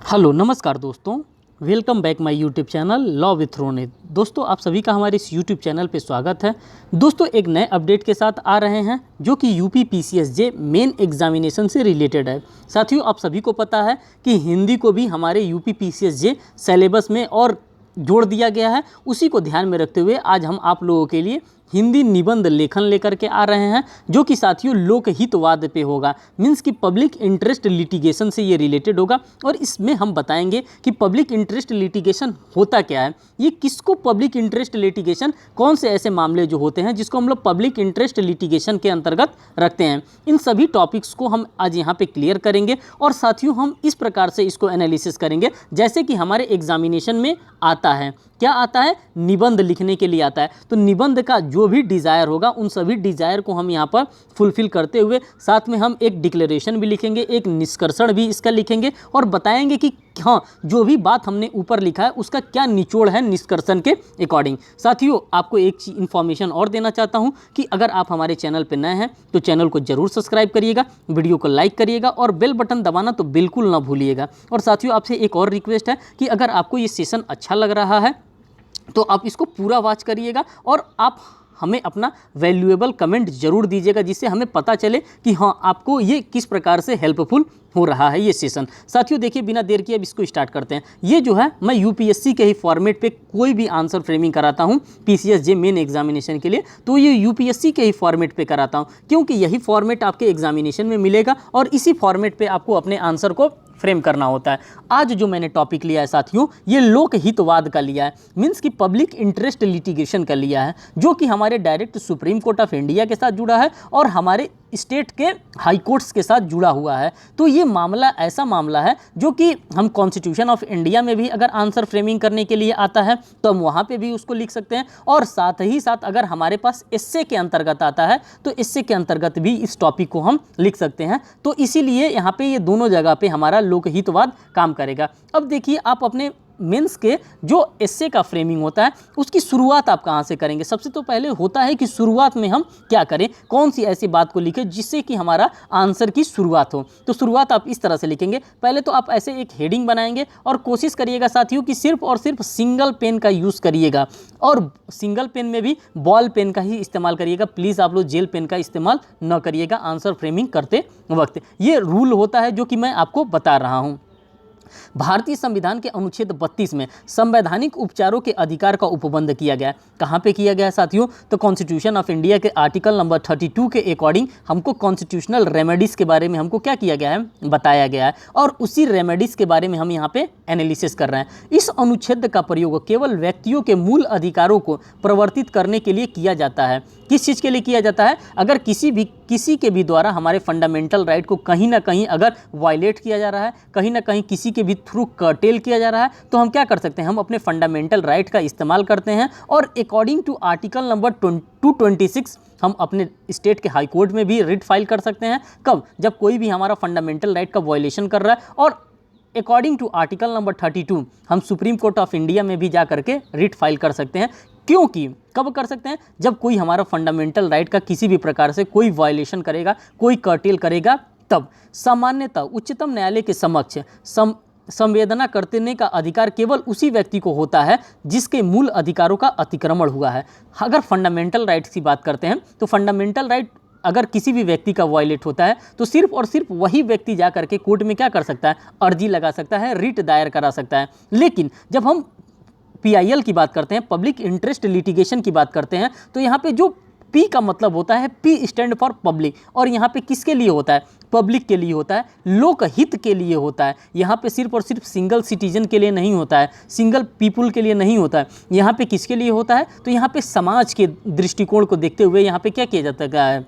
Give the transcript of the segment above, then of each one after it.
Hello नमस्कार दोस्तों। Welcome back my YouTube channel law with Ronit. दोस्तों आप सभी का हमारे इस यूट्यूब चैनल पे स्वागत है। दोस्तों एक नए अपडेट के साथ आ रहे हैं जो कि यूपी पीसीएसजे मेन एग्जामिनेशन से रिलेटेड है। साथियों आप सभी को पता है कि हिंदी को भी हमारे यूपी पीसीएसजे सिलेबस में और जोड़ दिया गया है। उसी को ध्यान में रखते हुए आज हम आप लोगों के लिए हिंदी निबंध लेखन लेकर के आ रहे हैं जो कि साथियों लोकहितवाद पे होगा। मीन्स कि पब्लिक इंटरेस्ट लिटिगेशन से ये रिलेटेड होगा और इसमें हम बताएंगे कि पब्लिक इंटरेस्ट लिटिगेशन होता क्या है, ये किसको पब्लिक इंटरेस्ट लिटिगेशन, कौन से ऐसे मामले जो होते हैं जिसको हम लोग पब्लिक इंटरेस्ट लिटिगेशन के अंतर्गत रखते हैं। इन सभी टॉपिक्स को हम आज यहाँ पे क्लियर करेंगे और साथियों हम इस प्रकार से इसको एनालिसिस करेंगे जैसे कि हमारे एग्जामिनेशन में आता है। क्या आता है? निबंध लिखने के लिए आता है। तो निबंध का जो भी डिज़ायर होगा उन सभी डिज़ायर को हम यहाँ पर फुलफिल करते हुए साथ में हम एक डिक्लेरेशन भी लिखेंगे, एक निष्कर्षण भी इसका लिखेंगे और बताएंगे कि हाँ जो भी बात हमने ऊपर लिखा है उसका क्या निचोड़ है निष्कर्षण के अकॉर्डिंग। साथियों आपको एक चीज़ इन्फॉर्मेशन और देना चाहता हूँ कि अगर आप हमारे चैनल पर नए हैं तो चैनल को जरूर सब्सक्राइब करिएगा, वीडियो को लाइक करिएगा और बेल बटन दबाना तो बिल्कुल ना भूलिएगा। और साथियों आपसे एक और रिक्वेस्ट है कि अगर आपको ये सेशन अच्छा लग रहा है तो आप इसको पूरा वॉच करिएगा और आप हमें अपना वैल्यूएबल कमेंट जरूर दीजिएगा जिससे हमें पता चले कि हाँ आपको ये किस प्रकार से हेल्पफुल हो रहा है ये सेशन। साथियों देखिए बिना देर किए अब इसको स्टार्ट करते हैं। ये जो है मैं यूपीएससी के ही फॉर्मेट पे कोई भी आंसर फ्रेमिंग कराता हूँ पीसीएसजे मेन एग्जामिनेशन के लिए, तो ये यूपीएससी के ही फॉर्मेट पे कराता हूँ क्योंकि यही फॉर्मेट आपके एग्जामिनेशन में मिलेगा और इसी फॉर्मेट पे आपको अपने आंसर को फ्रेम करना होता है। आज जो मैंने टॉपिक लिया है साथियों ये लोकहितवाद का लिया है, मीन्स कि पब्लिक इंटरेस्ट लिटिगेशन का लिया है जो कि हमारे direct supreme court of India के साथ जुड़ा है और हमारे स्टेट के हाई कोर्ट्स के साथ जुड़ा हुआ है। तो ये मामला ऐसा मामला है जो कि हम कॉन्स्टिट्यूशन ऑफ इंडिया में भी अगर आंसर फ्रेमिंग करने के लिए आता है तो हम वहाँ पे भी उसको लिख सकते हैं और साथ ही साथ अगर हमारे पास एस्से के अंतर्गत आता है तो एस्से के अंतर्गत भी इस टॉपिक को हम लिख सकते हैं। तो इसीलिए यहाँ पे ये दोनों जगह पे हमारा लोकहितवाद काम करेगा। अब देखिए आप अपने मेंस के जो एस्से का फ्रेमिंग होता है उसकी शुरुआत आप कहाँ से करेंगे। सबसे तो पहले होता है कि शुरुआत में हम क्या करें, कौन सी ऐसी बात को लिखें जिससे कि हमारा आंसर की शुरुआत हो। तो शुरुआत आप इस तरह से लिखेंगे। पहले तो आप ऐसे एक हेडिंग बनाएंगे और कोशिश करिएगा साथियों कि सिर्फ और सिर्फ सिंगल पेन का यूज़ करिएगा और सिंगल पेन में भी बॉल पेन का ही इस्तेमाल करिएगा। प्लीज़ आप लोग जेल पेन का इस्तेमाल न करिएगा आंसर फ्रेमिंग करते वक्त। ये रूल होता है जो कि मैं आपको बता रहा हूँ। भारतीय संविधान के अनुच्छेद 32 में संवैधानिक उपचारों के अधिकार का उपबंध किया गया है। कहाँ पे किया गया है साथियों? तो कॉन्स्टिट्यूशन ऑफ इंडिया के आर्टिकल नंबर 32 के अकॉर्डिंग हमको कॉन्स्टिट्यूशनल रेमेडीज़ के बारे में हमको क्या किया गया है, बताया गया है और उसी रेमेडीज़ के बारे में हम यहाँ पे एनालिसिस कर रहे हैं। इस अनुच्छेद का प्रयोग केवल व्यक्तियों के मूल अधिकारों को प्रवर्तित करने के लिए किया जाता है। किस चीज़ के लिए किया जाता है? अगर किसी के भी द्वारा हमारे फंडामेंटल राइट को कहीं ना कहीं अगर वायलेट किया जा रहा है, कहीं ना कहीं किसी के भी थ्रू कर्टेल किया जा रहा है तो हम क्या कर सकते हैं, हम अपने फंडामेंटल राइट का इस्तेमाल करते हैं और अकॉर्डिंग टू आर्टिकल नंबर 226 हम अपने स्टेट के हाई कोर्ट में भी रिट फाइल कर सकते हैं। कब? जब कोई भी हमारा फंडामेंटल राइट का वायलेशन कर रहा है और अकॉर्डिंग टू आर्टिकल नंबर 32 हम सुप्रीम कोर्ट ऑफ इंडिया में भी जा करके रिट फाइल कर सकते हैं। क्योंकि कब कर सकते हैं? जब कोई हमारा फंडामेंटल राइट का किसी भी प्रकार से कोई वायलेशन करेगा, कोई कर्टेल करेगा, तब सामान्यतः उच्चतम न्यायालय के समक्ष संवेदना करने का अधिकार केवल उसी व्यक्ति को होता है जिसके मूल अधिकारों का अतिक्रमण हुआ है। अगर फंडामेंटल राइट्स की बात करते हैं तो फंडामेंटल राइट अगर किसी भी व्यक्ति का वायलेट होता है तो सिर्फ और सिर्फ वही व्यक्ति जा करके कोर्ट में क्या कर सकता है, अर्जी लगा सकता है, रिट दायर करा सकता है। लेकिन जब हम पीआईएल की बात करते हैं, पब्लिक इंटरेस्ट लिटिगेशन की बात करते हैं, तो यहाँ पे जो पी का मतलब होता है, पी स्टैंड फॉर पब्लिक और यहाँ पे किसके लिए होता है? पब्लिक के लिए होता है, लोकहित के लिए होता है। यहाँ पे सिर्फ और सिर्फ सिंगल सिटीजन के लिए नहीं होता है, सिंगल पीपुल के लिए नहीं होता है। यहाँ पे किसके लिए होता है? तो यहाँ पे समाज के दृष्टिकोण को देखते हुए यहाँ पे क्या किया जाता है,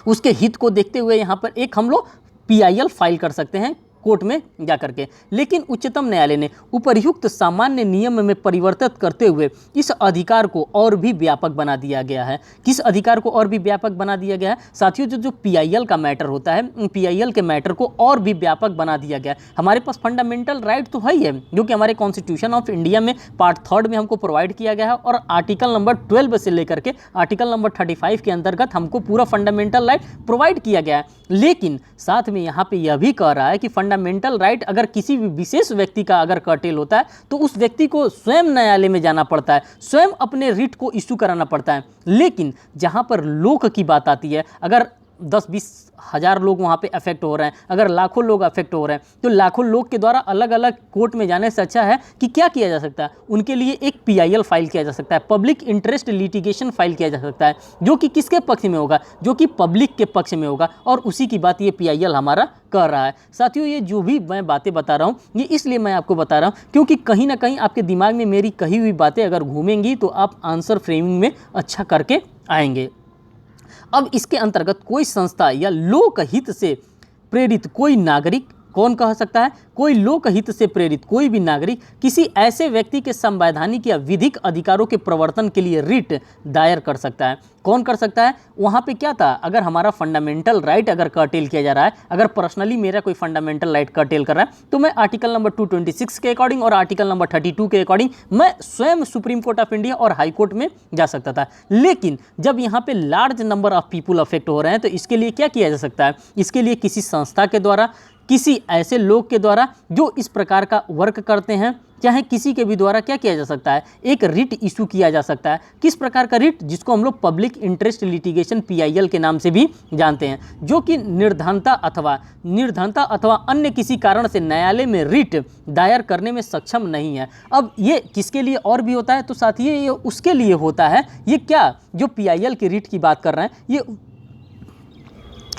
उसके हित को देखते हुए यहाँ पर एक हम लोग पीआईएल फाइल कर सकते हैं कोर्ट में जा करके। लेकिन उच्चतम न्यायालय ने उपर्युक्त सामान्य नियम में परिवर्तित करते हुए इस अधिकार को और भी व्यापक बना दिया गया है। किस अधिकार को और भी व्यापक बना दिया गया है साथियों? जो पीआईएल का मैटर होता है, पीआईएल के मैटर को और भी व्यापक बना दिया गया है। हमारे पास फंडामेंटल राइट तो है ही है जो कि हमारे कॉन्स्टिट्यूशन ऑफ इंडिया में पार्ट 3 में हमको प्रोवाइड किया गया है और आर्टिकल नंबर 12 से लेकर के आर्टिकल नंबर 35 के अंतर्गत हमको पूरा फंडामेंटल राइट प्रोवाइड किया गया है। लेकिन साथ में यहाँ पे यह भी कह रहा है कि फंडामेंटल राइट अगर किसी भी विशेष व्यक्ति का अगर कर्टेल होता है तो उस व्यक्ति को स्वयं न्यायालय में जाना पड़ता है, स्वयं अपने रिट को इशू कराना पड़ता है। लेकिन जहाँ पर लोक की बात आती है, अगर 10-20 हज़ार लोग वहाँ पे अफेक्ट हो रहे हैं, अगर लाखों लोग अफेक्ट हो रहे हैं, तो लाखों लोग के द्वारा अलग अलग कोर्ट में जाने से अच्छा है कि क्या किया जा सकता है, उनके लिए एक PIL फाइल किया जा सकता है, पब्लिक इंटरेस्ट लिटिगेशन फाइल किया जा सकता है, जो कि किसके पक्ष में होगा, जो कि पब्लिक के पक्ष में होगा। और उसी की बात ये PIL हमारा कर रहा है। साथियों, ये जो भी मैं बातें बता रहा हूँ ये इसलिए मैं आपको बता रहा हूँ क्योंकि कहीं ना कहीं आपके दिमाग में मेरी कही हुई बातें अगर घूमेंगी तो आप आंसर फ्रेमिंग में अच्छा करके आएंगे। अब इसके अंतर्गत कोई संस्था या लोकहित से प्रेरित कोई नागरिक, कौन कह सकता है, कोई लोकहित से प्रेरित कोई भी नागरिक किसी ऐसे व्यक्ति के संवैधानिक या विधिक अधिकारों के प्रवर्तन के लिए रिट दायर कर सकता है। कौन कर सकता है? वहाँ पे क्या था, अगर हमारा फंडामेंटल राइट अगर कर्टेल किया जा रहा है, अगर पर्सनली मेरा कोई फंडामेंटल राइट कर्टेल कर रहा है, तो मैं आर्टिकल नंबर 226 के अकॉर्डिंग और आर्टिकल नंबर 32 के अकॉर्डिंग मैं स्वयं सुप्रीम कोर्ट ऑफ इंडिया और हाई कोर्ट में जा सकता था। लेकिन जब यहाँ पे large number of people affect हो रहे हैं तो इसके लिए क्या किया जा सकता है? इसके लिए किसी संस्था के द्वारा, किसी ऐसे लोग के द्वारा जो इस प्रकार का वर्क करते हैं, चाहे किसी के भी द्वारा क्या किया जा सकता है, एक रिट इशू किया जा सकता है। किस प्रकार का रिट? जिसको हम लोग पब्लिक इंटरेस्ट लिटिगेशन PIL के नाम से भी जानते हैं, जो कि निर्धनता अथवा अन्य किसी कारण से न्यायालय में रिट दायर करने में सक्षम नहीं है। अब ये किसके लिए और भी होता है? तो साथियों, ये उसके लिए होता है। ये क्या जो PIL की रिट की बात कर रहे हैं,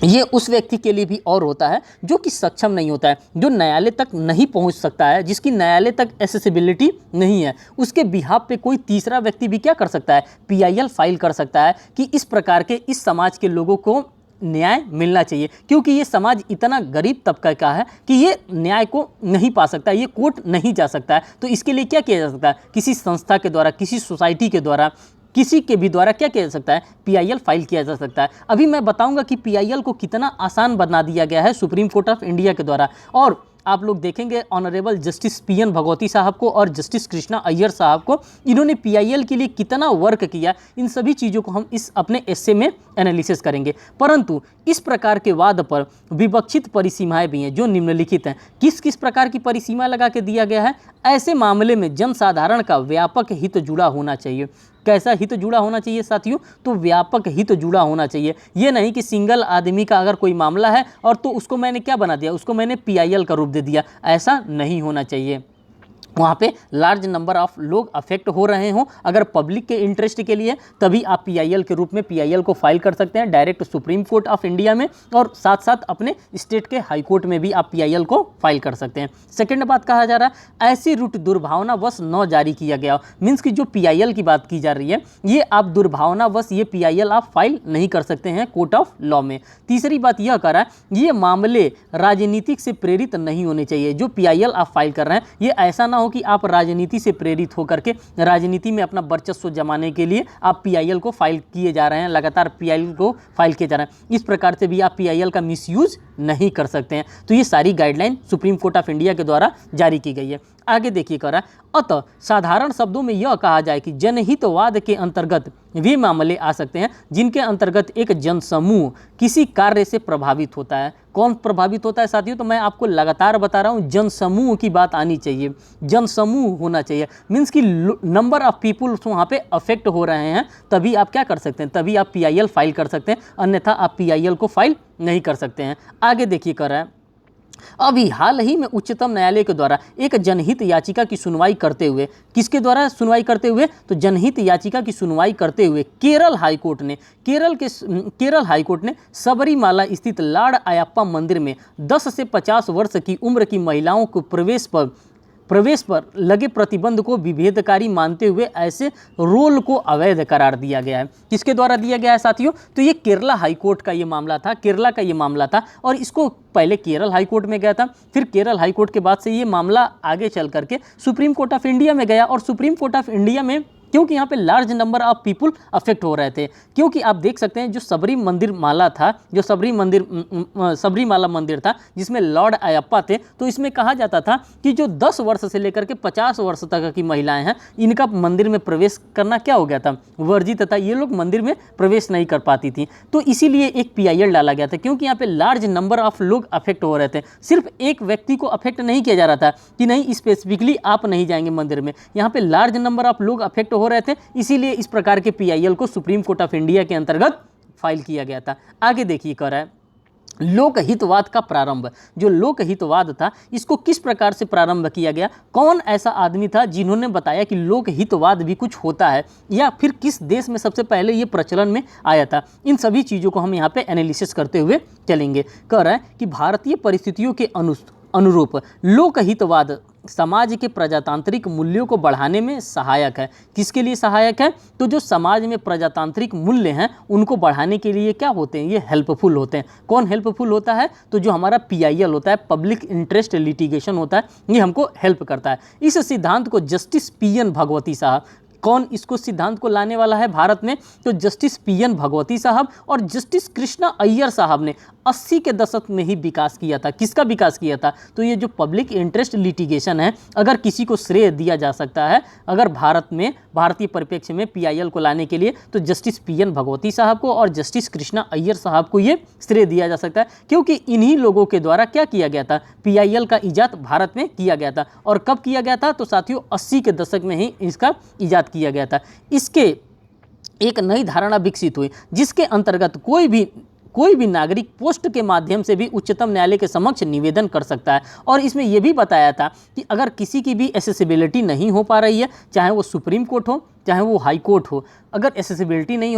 ये उस व्यक्ति के लिए भी और होता है जो कि सक्षम नहीं होता है, जो न्यायालय तक नहीं पहुंच सकता है, जिसकी न्यायालय तक एक्सेसिबिलिटी नहीं है। उसके बिहाफ पे कोई तीसरा व्यक्ति भी क्या कर सकता है? PIL फाइल कर सकता है कि इस प्रकार के इस समाज के लोगों को न्याय मिलना चाहिए, क्योंकि ये समाज इतना गरीब तबका का है कि ये न्याय को नहीं पा सकता, ये कोर्ट नहीं जा सकता है। तो इसके लिए क्या किया जा सकता है? किसी संस्था के द्वारा, किसी सोसाइटी के द्वारा, किसी के भी द्वारा क्या किया जा सकता है? PIL फाइल किया जा सकता है। अभी मैं बताऊंगा कि PIL को कितना आसान बना दिया गया है सुप्रीम कोर्ट ऑफ इंडिया के द्वारा। और आप लोग देखेंगे ऑनरेबल जस्टिस PN भगवती साहब को और जस्टिस कृष्णा अय्यर साहब को, इन्होंने PIL के लिए कितना वर्क किया, इन सभी चीज़ों को हम इस अपने एस्से में एनालिसिस करेंगे। परंतु इस प्रकार के वाद पर विवक्षित परिसीमाएं भी हैं जो निम्नलिखित हैं। किस किस प्रकार की परिसीमा लगा के दिया गया है? ऐसे मामले में जनसाधारण का व्यापक हित जुड़ा होना चाहिए। कैसा हित जुड़ा होना चाहिए साथियों? तो व्यापक हित जुड़ा होना चाहिए। ये नहीं कि सिंगल आदमी का अगर कोई मामला है और तो उसको मैंने क्या बना दिया, उसको मैंने PIL का रूप दे दिया, ऐसा नहीं होना चाहिए। वहाँ पे लार्ज नंबर ऑफ लोग अफेक्ट हो रहे हों, अगर पब्लिक के इंटरेस्ट के लिए, तभी आप PIL के रूप में PIL को फाइल कर सकते हैं direct supreme court of India में, और साथ साथ अपने स्टेट के हाई कोर्ट में भी आप PIL को फाइल कर सकते हैं। सेकेंड बात कहा जा रहा है, ऐसी रूट दुर्भावनावश न जारी किया गया, मीन्स कि जो PIL की बात की जा रही है, ये आप दुर्भावनावश ये PIL आप फाइल नहीं कर सकते हैं कोर्ट ऑफ लॉ में। तीसरी बात यह कह रहा है, ये मामले राजनीतिक से प्रेरित नहीं होने चाहिए। जो PIL आप फाइल कर रहे हैं, ये ऐसा ना कि आप राजनीति से प्रेरित होकर के राजनीति में अपना वर्चस्व जमाने के लिए आप PIL को फाइल किए जा रहे हैं, लगातार PIL को फाइल किए जा रहे हैं। इस प्रकार से भी आप PIL का मिसयूज नहीं कर सकते हैं। तो ये सारी guideline supreme court of India के द्वारा जारी की गई है। आगे देखिए कह रहा है, अतः साधारण शब्दों में यह कहा जाए कि जनहितवाद के अंतर्गत वे मामले आ सकते हैं जिनके अंतर्गत एक जनसमूह किसी कार्य से प्रभावित होता है। कौन प्रभावित होता है साथियों? तो मैं आपको लगातार बता रहा हूँ, जनसमूह की बात आनी चाहिए, जनसमूह होना चाहिए। मीन्स कि नंबर ऑफ पीपुल्स वहाँ पे अफेक्ट हो रहे हैं, तभी आप क्या कर सकते हैं, तभी आप PIL फाइल कर सकते हैं, अन्यथा आप PIL को फाइल नहीं कर सकते हैं। आगे देखिए कर रहा है, अभी हाल ही में उच्चतम न्यायालय के द्वारा एक जनहित याचिका की सुनवाई करते हुए, किसके द्वारा सुनवाई करते हुए? तो जनहित याचिका की सुनवाई करते हुए केरल हाईकोर्ट ने सबरीमाला स्थित लाड अयप्पा मंदिर में 10 से 50 वर्ष की उम्र की महिलाओं को प्रवेश पर लगे प्रतिबंध को विभेदकारी मानते हुए ऐसे रोल को अवैध करार दिया गया है। किसके द्वारा दिया गया है साथियों? तो ये केरला हाईकोर्ट का ये मामला था, केरला का ये मामला था, और इसको पहले केरल हाईकोर्ट में गया था, फिर केरल हाईकोर्ट के बाद से ये मामला आगे चल करके सुप्रीम कोर्ट ऑफ इंडिया में गया, और सुप्रीम कोर्ट ऑफ इंडिया में क्योंकि यहाँ पे large number of people affect हो रहे थे। क्योंकि आप देख सकते हैं जो सबरी मंदिर माला था, जो सबरीमाला मंदिर था जिसमें लॉर्ड अयप्पा थे, तो इसमें कहा जाता था कि जो 10 वर्ष से लेकर के 50 वर्ष तक की महिलाएं हैं, इनका मंदिर में प्रवेश करना क्या हो गया था, वर्जित था। ये लोग मंदिर में प्रवेश नहीं कर पाती थी। तो इसीलिए एक PIL डाला गया था, क्योंकि यहाँ पे लार्ज नंबर ऑफ लोग अफेक्ट हो रहे थे। सिर्फ एक व्यक्ति को अफेक्ट नहीं किया जा रहा था कि नहीं स्पेसिफिकली आप नहीं जाएंगे मंदिर में, यहाँ पे लार्ज नंबर ऑफ लोग अफेक्ट हो रहे थे। इसीलिए इस प्रकार के PIL को सुप्रीम कोर्ट ऑफ इंडिया के अंतर्गत फाइल किया गया था। आगे देखिए कह रहा है लोकहितवाद का प्रारंभ। जो लोकहितवाद था इसको किस प्रकार से प्रारंभ किया गया, कौन ऐसा आदमी था जिन्होंने बताया कि लोकहितवाद भी कुछ होता है, या फिर किस देश में सबसे पहले ये प्रचलन में आया था। इन सभी चीज़ों को हम यहाँ पे एनालिसिस करते हुए चलेंगे। कह रहा है कि भारतीय परिस्थितियों के अनुरूप लोकहितवाद समाज के प्रजातांत्रिक मूल्यों को बढ़ाने में सहायक है। किसके लिए सहायक है, तो जो समाज में प्रजातांत्रिक मूल्य हैं उनको बढ़ाने के लिए क्या होते हैं, ये हेल्पफुल होते हैं। कौन हेल्पफुल होता है, तो जो हमारा PIL होता है, पब्लिक इंटरेस्ट लिटिगेशन होता है, ये हमको हेल्प करता है। इस सिद्धांत को जस्टिस PN भगवती साहब, कौन इसको सिद्धांत को लाने वाला है भारत में, तो जस्टिस PN भगवती साहब और जस्टिस कृष्णा अय्यर साहब ने 80 के दशक में ही विकास किया था। किसका विकास किया था, तो ये जो पब्लिक इंटरेस्ट लिटिगेशन है, अगर किसी को श्रेय दिया जा सकता है अगर भारत में, भारतीय परिप्रेक्ष्य में PIL को लाने के लिए, तो जस्टिस PN भगवती साहब को और जस्टिस कृष्णा अय्यर साहब को ये श्रेय दिया जा सकता है, क्योंकि इन्हीं लोगों के द्वारा क्या किया गया था, PIL का ईजाद भारत में किया गया था। और कब किया गया था, तो साथियों 80 के दशक में ही इसका ईजाद किया गया था। इसके एक नई धारणा विकसित हुई जिसके अंतर्गत कोई भी नागरिक पोस्ट के माध्यम से भी उच्चतम न्यायालय के समक्ष निवेदन कर सकता है। और इसमें यह भी बताया था कि अगर किसी की भी एसेसिबिलिटी नहीं हो पा रही है, चाहे वो सुप्रीम कोर्ट हो चाहे वो हाई कोर्ट हो, अगर एसेसिबिलिटी नहीं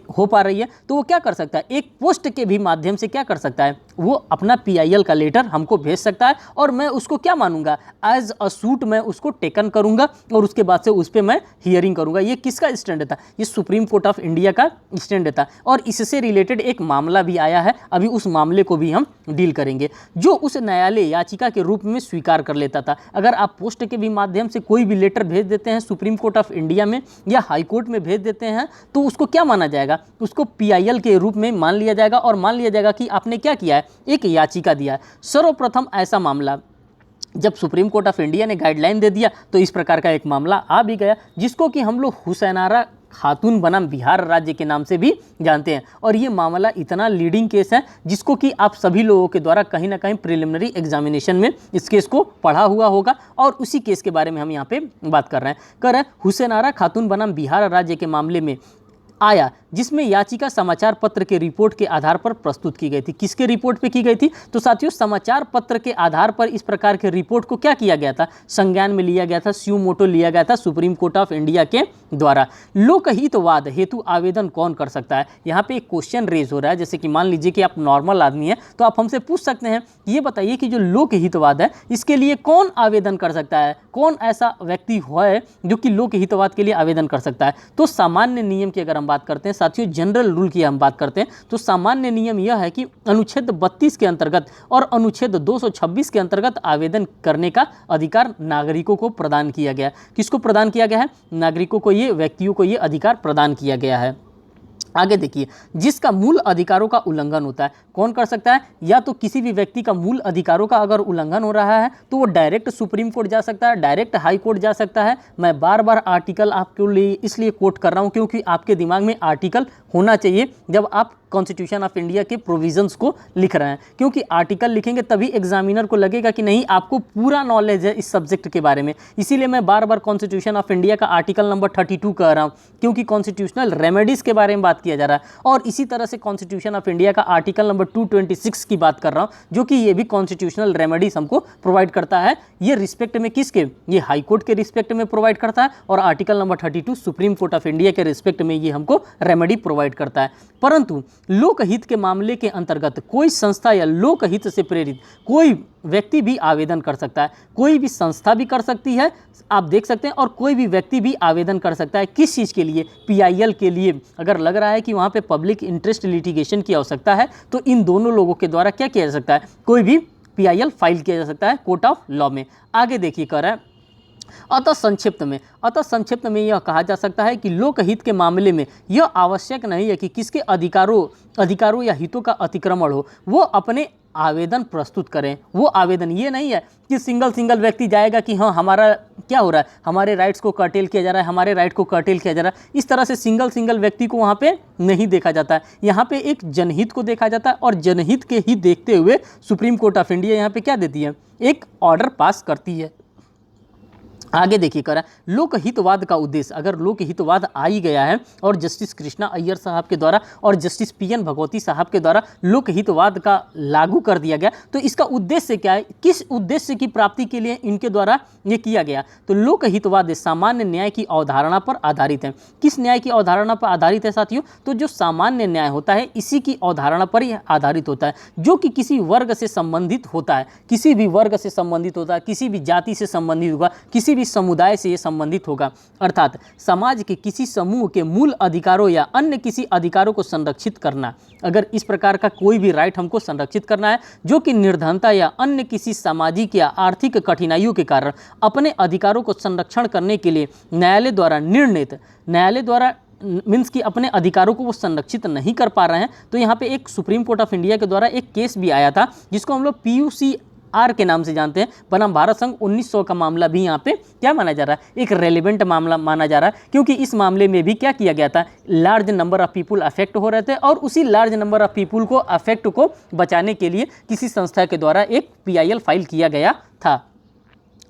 हो पा रही है तो वो क्या कर सकता है, एक पोस्ट के भी माध्यम से क्या कर सकता है, वो अपना PIL का लेटर हमको भेज सकता है और मैं उसको क्या मानूंगा, एज अ सूट मैं उसको टेकन करूंगा और उसके बाद से उस पर मैं हियरिंग करूंगा। ये किसका स्टैंड था, ये सुप्रीम कोर्ट ऑफ इंडिया का स्टैंड था। और इससे रिलेटेड एक मामला भी आया है, अभी उस मामले को भी हम डील करेंगे, जो उस न्यायालय याचिका के रूप में स्वीकार कर लेता था। अगर आप पोस्ट के भी माध्यम से कोई भी लेटर भेज देते हैं सुप्रीम कोर्ट ऑफ इंडिया में या हाई कोर्ट में भेज देते हैं, तो उसको क्या माना जाएगा, उसको PIL के रूप में मान लिया जाएगा और मान लिया जाएगा कि आपने क्या किया है, एक याचिका दिया है। सर्वप्रथम ऐसा मामला जब सुप्रीम कोर्ट ऑफ इंडिया ने गाइडलाइन दे दिया तो इस प्रकार का एक मामला आ भी गया, जिसको कि हम लोग हुसैनारा खातून बनाम बिहार राज्य के नाम से भी जानते हैं। और ये मामला इतना लीडिंग केस है जिसको कि आप सभी लोगों के द्वारा कहीं ना कहीं प्रिलिमिनरी एग्जामिनेशन में इस केस को पढ़ा हुआ होगा, और उसी केस के बारे में हम यहाँ पे बात कर रहे हैं। हुसैनारा खातून बनाम बिहार राज्य के मामले में आया, जिसमें याचिका समाचार पत्र के रिपोर्ट के आधार पर प्रस्तुत की गई थी। किसके रिपोर्ट पे की गई थी, तो साथियों समाचार पत्र के आधार पर इस प्रकार के रिपोर्ट को क्या किया गया था, संज्ञान में लिया गया था, स्यू मोटो लिया गया था सुप्रीम कोर्ट ऑफ इंडिया के द्वारा। लोकहितवाद हेतु आवेदन कौन कर सकता है, यहाँ पे एक क्वेश्चन रेज हो रहा है। जैसे कि मान लीजिए कि आप नॉर्मल आदमी हैं तो आप हमसे पूछ सकते हैं, ये बताइए कि जो लोकहितवाद है इसके लिए कौन आवेदन कर सकता है, कौन ऐसा व्यक्ति है जो कि लोकहितवाद के लिए आवेदन कर सकता है। तो सामान्य नियम की अगर हम बात करते हैं साथियों, जनरल रूल की हम बात करते हैं, तो सामान्य नियम यह है कि अनुच्छेद 32 के अंतर्गत और अनुच्छेद 226 के अंतर्गत आवेदन करने का अधिकार नागरिकों को प्रदान किया गया। किसको प्रदान किया गया है, नागरिकों को, ये व्यक्तियों को ये अधिकार प्रदान किया गया है। आगे देखिए, जिसका मूल अधिकारों का उल्लंघन होता है, कौन कर सकता है, या तो किसी भी व्यक्ति का मूल अधिकारों का अगर उल्लंघन हो रहा है तो वो डायरेक्ट सुप्रीम कोर्ट जा सकता है, डायरेक्ट हाई कोर्ट जा सकता है। मैं बार बार आर्टिकल आपके लिए इसलिए कोट कर रहा हूँ क्योंकि आपके दिमाग में आर्टिकल होना चाहिए जब आप कॉन्स्टिट्यूशन ऑफ इंडिया के प्रोविजंस को लिख रहे हैं, क्योंकि आर्टिकल लिखेंगे तभी एग्जामिनर को लगेगा कि नहीं आपको पूरा नॉलेज है इस सब्जेक्ट के बारे में। इसीलिए मैं बार बार कॉन्स्टिट्यूशन ऑफ इंडिया का आर्टिकल नंबर 32 कह रहा हूँ, क्योंकि कॉन्स्टिट्यूशनल रेमेडीज़ के बारे में बात किया जा रहा है। और इसी तरह से कॉन्स्टिट्यूशन ऑफ इंडिया का आर्टिकल नंबर 226 की बात कर रहा हूँ, जो कि ये भी कॉन्स्टिट्यूशनल रेमेडीज हमको प्रोवाइड करता है। ये रिस्पेक्ट में किसके, ये हाई कोर्ट के रिस्पेक्ट में प्रोवाइड करता है, और article number 32 supreme court of India के रिस्पेक्ट में ये हमको रेमेडी प्रोवाइड करता है। परंतु लोकहित के मामले के अंतर्गत कोई संस्था या लोकहित से प्रेरित कोई व्यक्ति भी आवेदन कर सकता है, कोई भी संस्था भी कर सकती है, आप देख सकते हैं, और कोई भी व्यक्ति भी आवेदन कर सकता है। किस चीज़ के लिए, PIL के लिए। अगर लग रहा है कि वहाँ पे पब्लिक इंटरेस्ट लिटिगेशन की आवश्यकता है तो इन दोनों लोगों के द्वारा क्या किया जा सकता है, कोई भी PIL फाइल किया जा सकता है कोर्ट ऑफ लॉ में। आगे देखिए, कह रहा है अतः संक्षिप्त में यह कहा जा सकता है कि लोकहित के मामले में यह आवश्यक नहीं है कि किसके अधिकारों या हितों का अतिक्रमण हो, वो अपने आवेदन प्रस्तुत करें। वो आवेदन ये नहीं है कि सिंगल व्यक्ति जाएगा कि हाँ हमारा क्या हो रहा है, हमारे राइट्स को कर्टेल किया जा रहा है, हमारे राइट को कर्टेल किया जा रहा है। इस तरह से सिंगल व्यक्ति को वहाँ पे नहीं देखा जाता है। यहाँ पे एक जनहित को देखा जाता है और जनहित के ही देखते हुए सुप्रीम कोर्ट ऑफ इंडिया यहाँ पे क्या देती है, एक ऑर्डर पास करती है। आगे देखिए करा लोकहितवाद का उद्देश्य, अगर लोकहितवाद आ ही गया है और जस्टिस कृष्णा अय्यर साहब के द्वारा और जस्टिस PN भगवती साहब के द्वारा लोकहितवाद का लागू कर दिया गया, तो इसका उद्देश्य क्या है, किस उद्देश्य की प्राप्ति के लिए इनके द्वारा ये किया गया। तो लोकहितवाद सामान्य न्याय की अवधारणा पर आधारित है। किस न्याय की अवधारणा पर आधारित है साथियों, तो जो सामान्य न्याय होता है इसी की अवधारणा पर यह आधारित होता है, जो कि किसी वर्ग से संबंधित होता है, किसी भी वर्ग से संबंधित होता है, किसी भी जाति से संबंधित होगा, किसी समुदाय से ये संबंधित होगा। अर्थात समाज के किसी समूह के मूल अधिकारों या अन्य किसी अधिकारों को संरक्षित करना। अगर इस प्रकार का कोई भी राइट हमको संरक्षित करना है जो कि निर्धनता या अन्य किसी सामाजिक या आर्थिक कठिनाइयों के कारण अपने अधिकारों को संरक्षण करने के लिए न्यायालय द्वारा मीन्स कि अपने अधिकारों को वो संरक्षित नहीं कर पा रहे हैं, तो यहाँ पे एक सुप्रीम कोर्ट ऑफ इंडिया के द्वारा एक केस भी आया था जिसको हम लोग PUCR के नाम से जानते हैं, बनाम भारत संघ 1900 का मामला भी यहाँ पे क्या माना जा रहा है, एक रेलिवेंट मामला माना जा रहा है, क्योंकि इस मामले में भी क्या किया गया था, large number of people affect हो रहे थे और उसी लार्ज नंबर ऑफ पीपुल को अफेक्ट को बचाने के लिए किसी संस्था के द्वारा एक PIL फाइल किया गया था।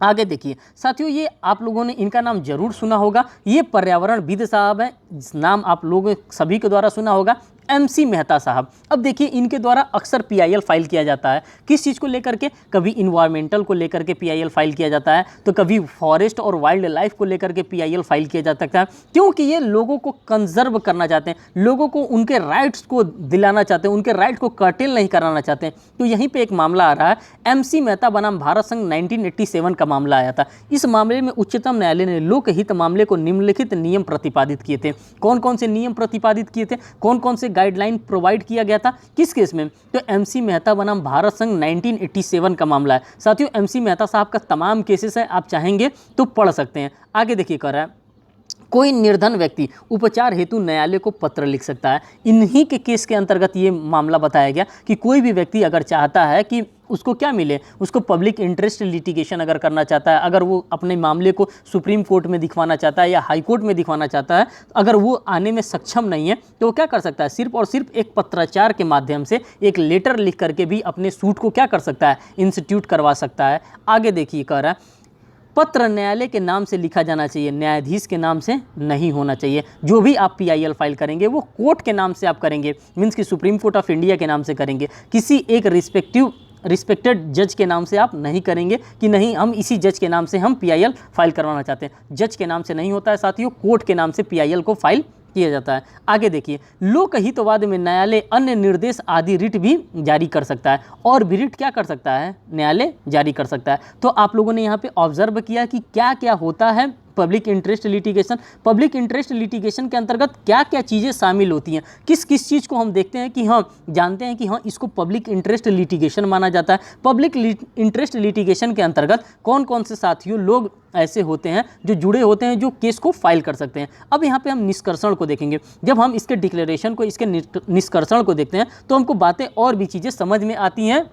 आगे देखिए साथियों, ये आप लोगों ने इनका नाम जरूर सुना होगा, ये पर्यावरणविद साहब हैं, नाम आप लोगों सभी के द्वारा सुना होगा, MC मेहता साहब। अब देखिए इनके द्वारा अक्सर PIL फाइल किया जाता है, किस चीज़ को लेकर के, कभी इन्वायरमेंटल को लेकर के PIL फाइल किया जाता है, तो कभी फॉरेस्ट और वाइल्ड लाइफ को लेकर के PIL फाइल किया जा सकता है, क्योंकि ये लोगों को कंजर्व करना चाहते हैं, लोगों को उनके राइट्स को दिलाना चाहते हैं, उनके राइट को कर्टेल नहीं कराना चाहते हैं। तो यहीं पर एक मामला आ रहा है, MC मेहता बनाम भारत संघ 1987 का मामला आया था। इस मामले में उच्चतम न्यायालय ने लोकहित मामले को निम्नलिखित नियम प्रतिपादित किए थे। कौन कौन से नियम प्रतिपादित किए थे, कौन कौन से गाइडलाइन प्रोवाइड किया गया था, किस केस में, तो MC मेहता बनाम भारत संघ 1987 का मामला है। साथियों MC मेहता साहब का तमाम केसेस है, आप चाहेंगे तो पढ़ सकते हैं। आगे देखिए कर रहा है, कोई निर्धन व्यक्ति उपचार हेतु न्यायालय को पत्र लिख सकता है। इन्हीं के केस के अंतर्गत ये मामला बताया गया कि कोई भी व्यक्ति अगर चाहता है कि उसको क्या मिले, उसको पब्लिक इंटरेस्ट लिटिगेशन अगर करना चाहता है, अगर वो अपने मामले को सुप्रीम कोर्ट में दिखवाना चाहता है या हाई कोर्ट में दिखवाना चाहता है, अगर वो आने में सक्षम नहीं है तो वो क्या कर सकता है, सिर्फ और सिर्फ एक पत्राचार के माध्यम से एक लेटर लिख करके भी अपने सूट को क्या कर सकता है, इंस्टीट्यूट करवा सकता है। आगे देखिए कह रहा है, पत्र न्यायालय के नाम से लिखा जाना चाहिए, न्यायाधीश के नाम से नहीं होना चाहिए। जो भी आप PIL फाइल करेंगे वो कोर्ट के नाम से आप करेंगे, मीन्स कि सुप्रीम कोर्ट ऑफ इंडिया के नाम से करेंगे, किसी एक रिस्पेक्टेड जज के नाम से आप नहीं करेंगे कि नहीं हम इसी जज के नाम से हम PIL फाइल करवाना चाहते हैं। जज के नाम से नहीं होता है साथियों, कोर्ट के नाम से PIL को फाइल किया जाता है। आगे देखिए, लोकहितवाद में न्यायालय अन्य निर्देश आदि रिट भी जारी कर सकता है, और भी रिट क्या कर सकता है, न्यायालय जारी कर सकता है। तो आप लोगों ने यहाँ पे ऑब्जर्व किया कि क्या क्या होता है public interest litigation. Public interest litigation के अंतर्गत क्या क्या चीज़ें शामिल होती हैं, किस किस चीज़ को हम देखते हैं कि हाँ जानते हैं कि हाँ इसको पब्लिक इंटरेस्ट लिटिगेशन माना जाता है। पब्लिक इंटरेस्ट लिटिगेशन के अंतर्गत कौन कौन से साथियों लोग ऐसे होते हैं जो जुड़े होते हैं, जो केस को फाइल कर सकते हैं। अब यहाँ पे हम निष्कर्षण को देखेंगे। जब हम इसके डिक्लेरेशन को, इसके निष्कर्षण को देखते हैं तो हमको बातें और भी चीज़ें समझ में आती हैं,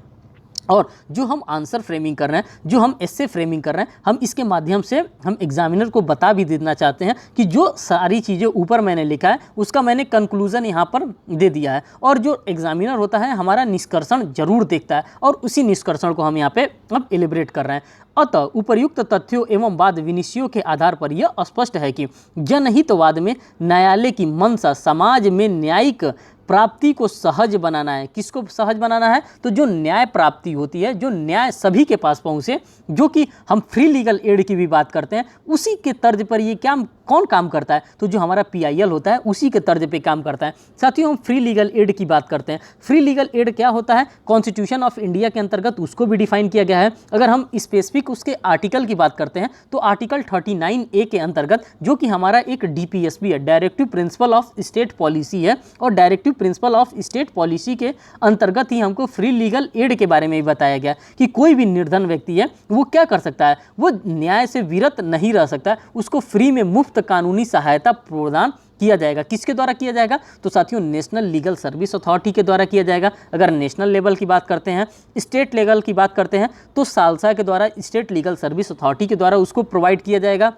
और जो हम आंसर फ्रेमिंग कर रहे हैं, जो हम एस्से फ्रेमिंग कर रहे हैं, हम इसके माध्यम से हम एग्जामिनर को बता भी देना चाहते हैं कि जो सारी चीज़ें ऊपर मैंने लिखा है उसका मैंने कंक्लूजन यहाँ पर दे दिया है, और जो एग्जामिनर होता है हमारा निष्कर्षण जरूर देखता है, और उसी निष्कर्षण को हम यहाँ पे अब एलिब्रेट कर रहे हैं। अतः उपर्युक्त तथ्यों एवं वाद विनिश्चयों के आधार पर यह स्पष्ट है कि जनहितवाद में न्यायालय की मंशा समाज में न्यायिक प्राप्ति को सहज बनाना है। किसको सहज बनाना है, तो जो न्याय प्राप्ति होती है, जो न्याय सभी के पास पहुँचे, जो कि हम फ्री लीगल एड की भी बात करते हैं, उसी के तर्ज पर ये क्या कौन काम करता है, तो जो हमारा PIL होता है उसी के तर्ज पे काम करता है। साथियों हम फ्री लीगल एड की बात करते हैं। फ्री लीगल एड क्या होता है, कॉन्स्टिट्यूशन ऑफ इंडिया के अंतर्गत उसको भी डिफाइन किया गया है। अगर हम स्पेसिफिक उसके आर्टिकल की बात करते हैं तो आर्टिकल 39A के अंतर्गत, जो कि हमारा एक DPSP है, directive principle of state policy है, और directive principle of state policy के अंतर्गत ही हमको फ्री लीगल एड के बारे में भी बताया गया कि कोई भी निर्धन व्यक्ति है वो क्या कर सकता है, वो न्याय से विरत नहीं रह सकता, उसको फ्री में मुफ्त कानूनी सहायता प्रदान किया जाएगा। किसके द्वारा किया जाएगा? तो साथियों नेशनल लीगल सर्विस अथॉरिटी के द्वारा किया जाएगा। अगर नेशनल लेवल की बात करते हैं, स्टेट लेवल की बात करते हैं, तो सालसा के द्वारा स्टेट लीगल सर्विस अथॉरिटी के द्वारा उसको प्रोवाइड किया जाएगा।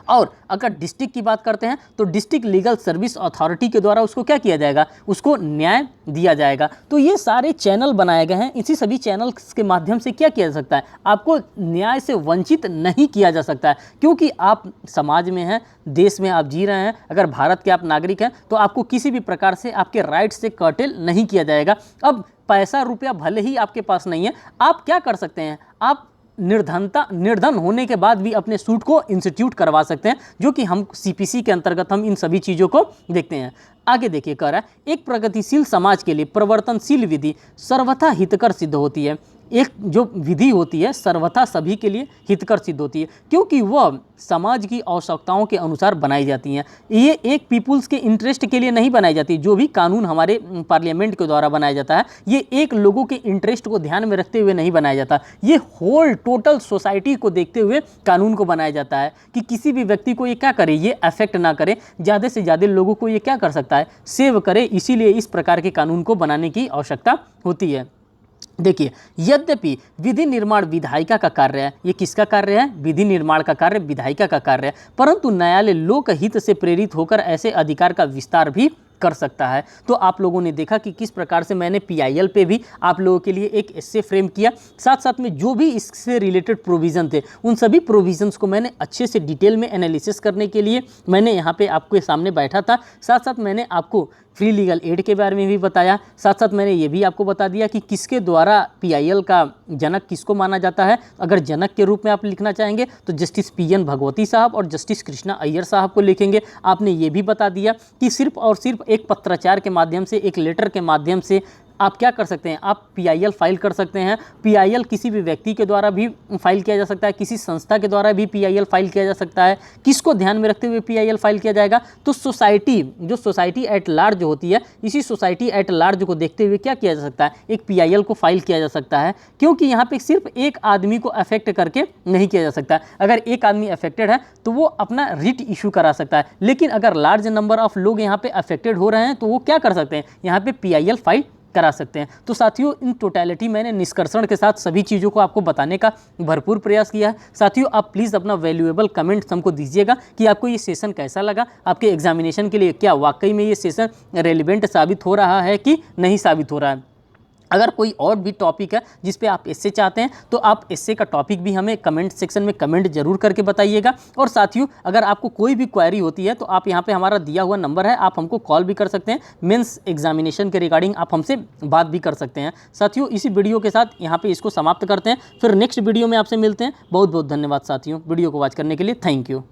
और अगर डिस्ट्रिक्ट की बात करते हैं तो डिस्ट्रिक्ट लीगल सर्विस अथॉरिटी के द्वारा उसको क्या किया जाएगा, उसको न्याय दिया जाएगा। तो ये सारे चैनल बनाए गए हैं, इसी सभी चैनल्स के माध्यम से क्या किया जा सकता है, आपको न्याय से वंचित नहीं किया जा सकता है, क्योंकि आप समाज में हैं, देश में आप जी रहे हैं, अगर भारत के आप नागरिक हैं तो आपको किसी भी प्रकार से आपके राइट्स से कर्टेल नहीं किया जाएगा। अब पैसा रुपया भले ही आपके पास नहीं है, आप क्या कर सकते हैं, आप निर्धन होने के बाद भी अपने सूट को इंस्टीट्यूट करवा सकते हैं, जो कि हम सीपीसी के अंतर्गत हम इन सभी चीज़ों को देखते हैं। आगे देखिए, कह रहा है एक प्रगतिशील समाज के लिए परिवर्तनशील विधि सर्वथा हितकर सिद्ध होती है। एक जो विधि होती है सर्वथा सभी के लिए हितकर सिद्ध होती है, क्योंकि वह समाज की आवश्यकताओं के अनुसार बनाई जाती हैं। ये एक पीपुल्स के इंटरेस्ट के लिए नहीं बनाई जाती। जो भी कानून हमारे पार्लियामेंट के द्वारा बनाया जाता है, ये एक लोगों के इंटरेस्ट को ध्यान में रखते हुए नहीं बनाया जाता, ये होल टोटल सोसाइटी को देखते हुए कानून को बनाया जाता है कि किसी भी व्यक्ति को ये क्या करे, ये अफेक्ट ना करे, ज़्यादा से ज़्यादा लोगों को ये क्या कर सकता है, सेव करे। इसीलिए इस प्रकार के कानून को बनाने की आवश्यकता होती है। देखिए, यद्यपि विधि निर्माण विधायिका का कार्य है, ये किसका कार्य है, विधि निर्माण का कार्य विधायिका का कार्य है, परंतु न्यायालय लोकहित से प्रेरित होकर ऐसे अधिकार का विस्तार भी कर सकता है। तो आप लोगों ने देखा कि किस प्रकार से मैंने पीआईएल पे भी आप लोगों के लिए एक एस्से फ्रेम किया, साथ साथ में जो भी इससे रिलेटेड प्रोविज़न थे उन सभी प्रोविज़न्स को मैंने अच्छे से डिटेल में एनालिसिस करने के लिए मैंने यहाँ पे आपके सामने बैठा था। साथ साथ मैंने आपको फ्री लीगल एड के बारे में भी बताया, साथ साथ मैंने ये भी आपको बता दिया कि किसके द्वारा पीआईएल का जनक किसको माना जाता है। अगर जनक के रूप में आप लिखना चाहेंगे तो जस्टिस पीएन भगवती साहब और जस्टिस कृष्णा अय्यर साहब को लिखेंगे। आपने ये भी बता दिया कि सिर्फ और सिर्फ एक पत्राचार के माध्यम से, एक लेटर के माध्यम से आप क्या कर सकते हैं, आप पीआईएल फाइल कर सकते हैं। पीआईएल किसी भी व्यक्ति के द्वारा भी फाइल किया जा सकता है, किसी संस्था के द्वारा भी पीआईएल फाइल किया जा सकता है। किसको ध्यान में रखते हुए पीआईएल फाइल किया जाएगा, तो सोसाइटी, जो सोसाइटी एट लार्ज होती है, इसी सोसाइटी एट लार्ज को देखते हुए क्या किया जा सकता है, एक पीआईएल को फाइल किया जा सकता है। क्योंकि यहाँ पे सिर्फ एक आदमी को अफेक्ट करके नहीं किया जा सकता। अगर एक आदमी अफेक्टेड है तो वो अपना रिट इशू करा सकता है, लेकिन अगर लार्ज नंबर ऑफ लोग यहाँ पे अफेक्टेड हो रहे हैं तो वो क्या कर सकते हैं, यहाँ पे पीआईएल फाइल करा सकते हैं। तो साथियों, इन टोटलिटी मैंने निष्कर्षण के साथ सभी चीज़ों को आपको बताने का भरपूर प्रयास किया है। साथियों, आप प्लीज़ अपना वैल्यूएबल कमेंट्स हमको दीजिएगा कि आपको ये सेशन कैसा लगा, आपके एग्जामिनेशन के लिए क्या वाकई में ये सेशन रेलिवेंट साबित हो रहा है कि नहीं साबित हो रहा है। अगर कोई और भी टॉपिक है जिस पे आप एस्से चाहते हैं तो आप एस्से का टॉपिक भी हमें कमेंट सेक्शन में कमेंट जरूर करके बताइएगा। और साथियों, अगर आपको कोई भी क्वेरी होती है तो आप यहाँ पे हमारा दिया हुआ नंबर है, आप हमको कॉल भी कर सकते हैं। मेंस एग्जामिनेशन के रिगार्डिंग आप हमसे बात भी कर सकते हैं। साथियों, इसी वीडियो के साथ यहाँ पे इसको समाप्त करते हैं, फिर नेक्स्ट वीडियो में आपसे मिलते हैं। बहुत बहुत धन्यवाद साथियों, वीडियो को वॉच करने के लिए थैंक यू।